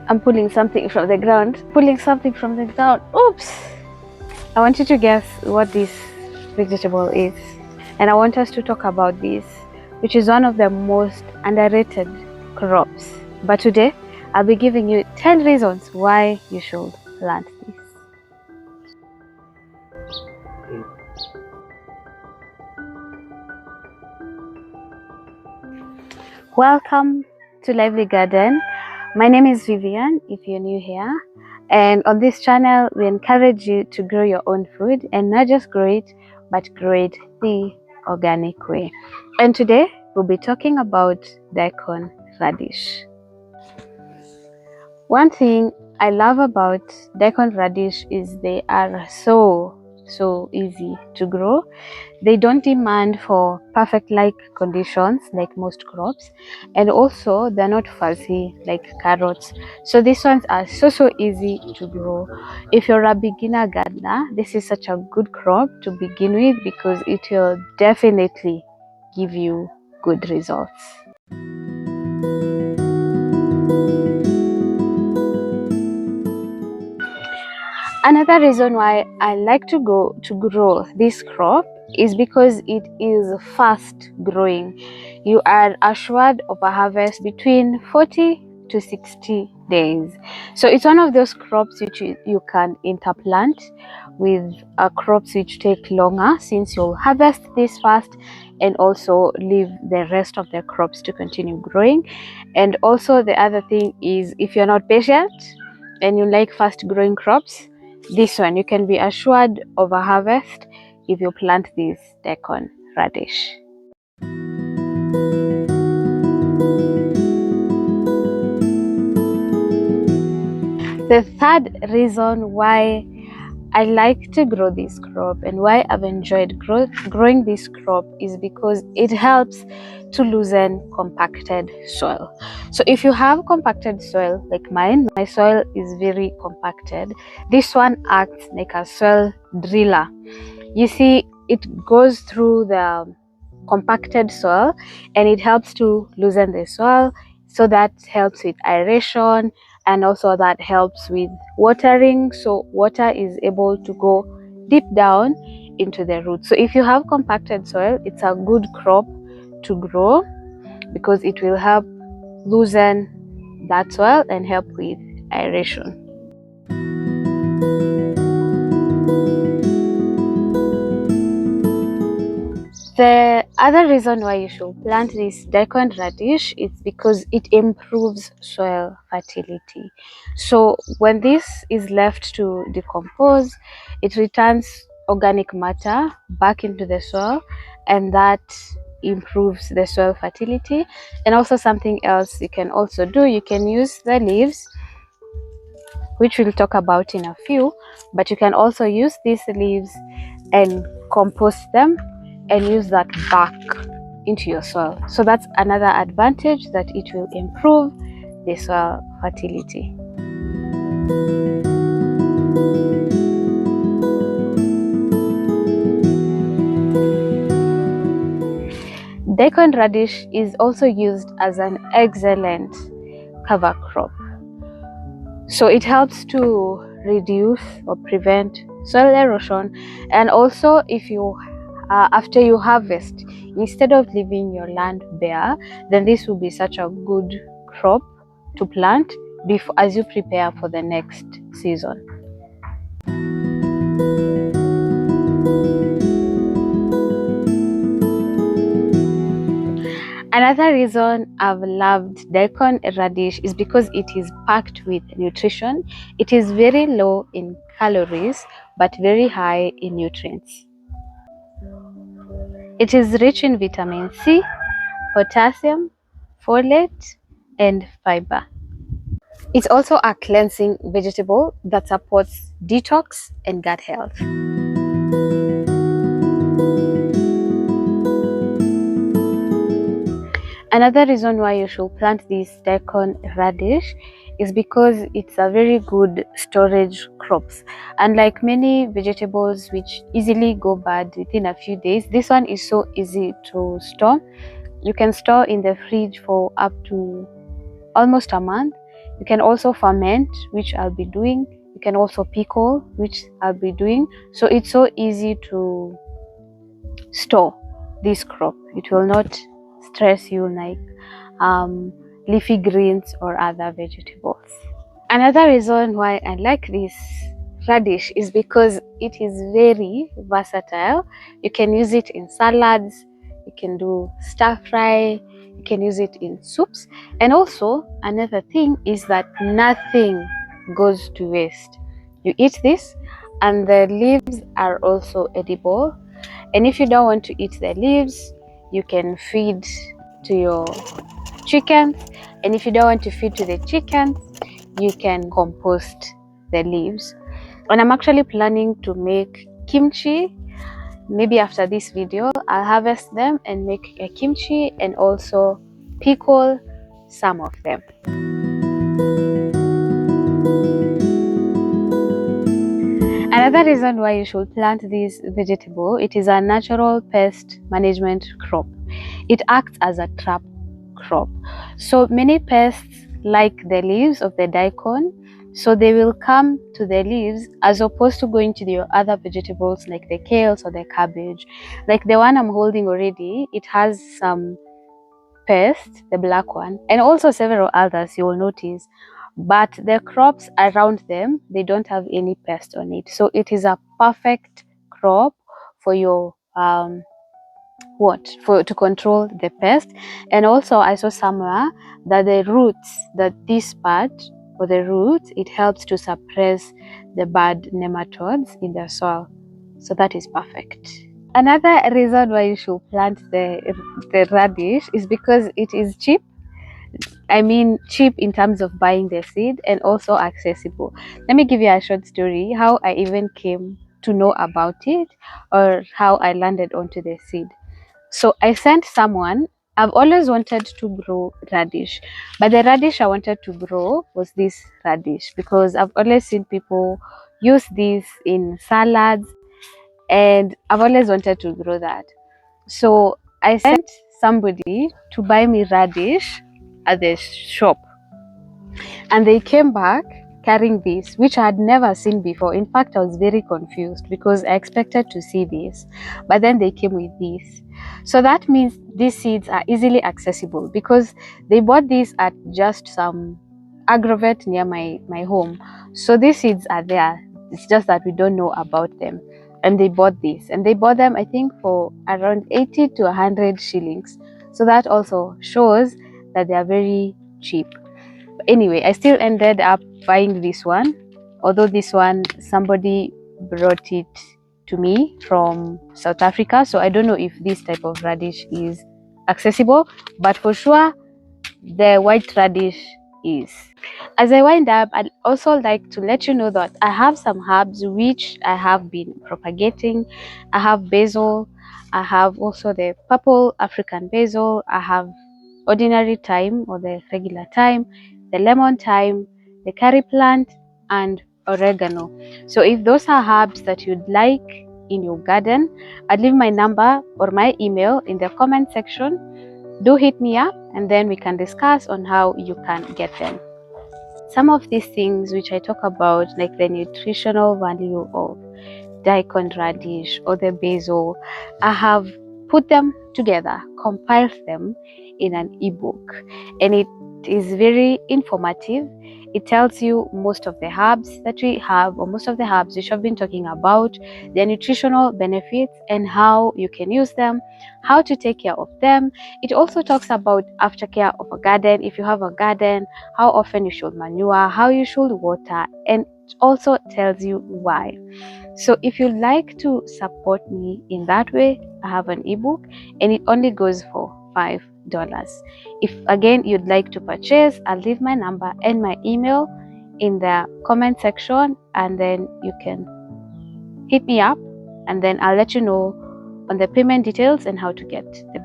I'm pulling something from the ground. Oops! I want you to guess what this vegetable is. And I want us to talk about this, which is one of the most underrated crops. But today, I'll be giving you 10 reasons why you should plant this. Welcome to Lively Garden. My name is Vivian, if you're new here. And on this channel, we encourage you to grow your own food, and not just grow it, but grow it the organic way. And today, we'll be talking about Daikon radish. One thing I love about Daikon radish is they are so easy to grow. They don't demand for perfect like conditions like most crops, and also they're not fussy like carrots. So these ones are so easy to grow. If you're a beginner gardener, this is such a good crop to begin with because it will definitely give you good results. Another reason why I like to grow this crop is because it is fast growing. You are assured of a harvest between 40 to 60 days. So it's one of those crops which you can interplant with crops which take longer, since you'll harvest this fast and also leave the rest of the crops to continue growing. And also the other thing is, if you're not patient and you like fast growing crops, this one you can be assured of a harvest if you plant this Daikon radish. The third reason why I like to grow this crop and why I've enjoyed growing this crop is because it helps to loosen compacted soil. So if you have compacted soil like mine, my soil is very compacted. This one acts like a soil driller. You see, it goes through the compacted soil and it helps to loosen the soil, so that helps with aeration, and also that helps with watering, so water is able to go deep down into the roots. So if you have compacted soil, it's a good crop to grow because it will help loosen that soil and help with aeration. The other reason why you should plant this Daikon radish is because it improves soil fertility. So when this is left to decompose, it returns organic matter back into the soil, and that improves the soil fertility. And also something else you can also do, you can use the leaves, which we'll talk about in a few, but you can also use these leaves and compost them and use that back into your soil. So that's another advantage, that it will improve the soil fertility. Daikon radish is also used as an excellent cover crop. So it helps to reduce or prevent soil erosion, and also if you after you harvest, instead of leaving your land bare, then this will be such a good crop to plant as you prepare for the next season. Another reason I've loved Daikon radish is because it is packed with nutrition. It is very low in calories but very high in nutrients. It is rich in vitamin C, potassium, folate, and fiber. It's also a cleansing vegetable that supports detox and gut health. Another reason why you should plant this Daikon radish is because it's a very good storage crops. Unlike many vegetables which easily go bad within a few days, this one is so easy to store. You can store in the fridge for up to almost a month, You can also ferment, which I'll be doing. You can also pickle, which I'll be doing. So it's so easy to store this crop. It will not stress you like leafy greens or other vegetables. Another reason why I like this radish is because it is very versatile. You can use it in salads, you can do stir fry, you can use it in soups. And also another thing is that nothing goes to waste. You eat this and the leaves are also edible. And if you don't want to eat the leaves, you can feed to your chickens. And if you don't want to feed to the chickens, you can compost the leaves. And I'm actually planning to make kimchi. Maybe after this video, I'll harvest them and make a kimchi and also pickle some of them. Another reason why you should plant this vegetable, it is a natural pest management crop. It acts as a trap crop. So many pests like the leaves of the daikon, so they will come to the leaves as opposed to going to the other vegetables like the kales or the cabbage. Like the one I'm holding already, it has some pest, the black one, and also several others you will notice. But the crops around them, they don't have any pest on it. So it is a perfect crop for your to control the pest. And also I saw somewhere that the roots, that this part or the roots, it helps to suppress the bad nematodes in the soil. So that is perfect. Another reason why you should plant the radish is because it is cheap. I mean cheap in terms of buying the seed and also accessible. Let me give you a short story how I even came to know about it or how I landed onto the seed. So I sent someone. I've always wanted to grow radish, but the radish I wanted to grow was this radish because I've always seen people use this in salads and I've always wanted to grow that. So I sent somebody to buy me radish at the shop, and they came back carrying this, which I had never seen before. In fact, I was very confused because I expected to see this, but then they came with this. So that means these seeds are easily accessible because they bought this at just some agrovet near my home. So these seeds are there. It's just that we don't know about them. And they bought this, and they bought them, I think, for around 80 to 100 shillings. So that also shows that they are very cheap. Anyway, I still ended up buying this one, although this one somebody brought it to me from South Africa, so I don't know if this type of radish is accessible, but for sure the white radish is. As I wind up, I'd also like to let you know that I have some herbs which I have been propagating. I have basil, I have also the purple African basil, I have ordinary thyme or the regular thyme, the lemon thyme, the curry plant, and oregano. So if those are herbs that you'd like in your garden, I'd leave my number or my email in the comment section. Do hit me up and then we can discuss on how you can get them. Some of these things which I talk about, like the nutritional value of daikon radish or the basil, I have put them together, compiled them in an ebook, and it is very informative. It tells you most of the herbs that we have, or most of the herbs which I've been talking about, their nutritional benefits and how you can use them, how to take care of them. It also talks about aftercare of a garden. If you have a garden, how often you should manure, how you should water, and it also tells you why. So if you like to support me in that way, I have an ebook and it only goes for $5. If again you'd like to purchase, I'll leave my number and my email in the comment section, and then you can hit me up and then I'll let you know on the payment details and how to get the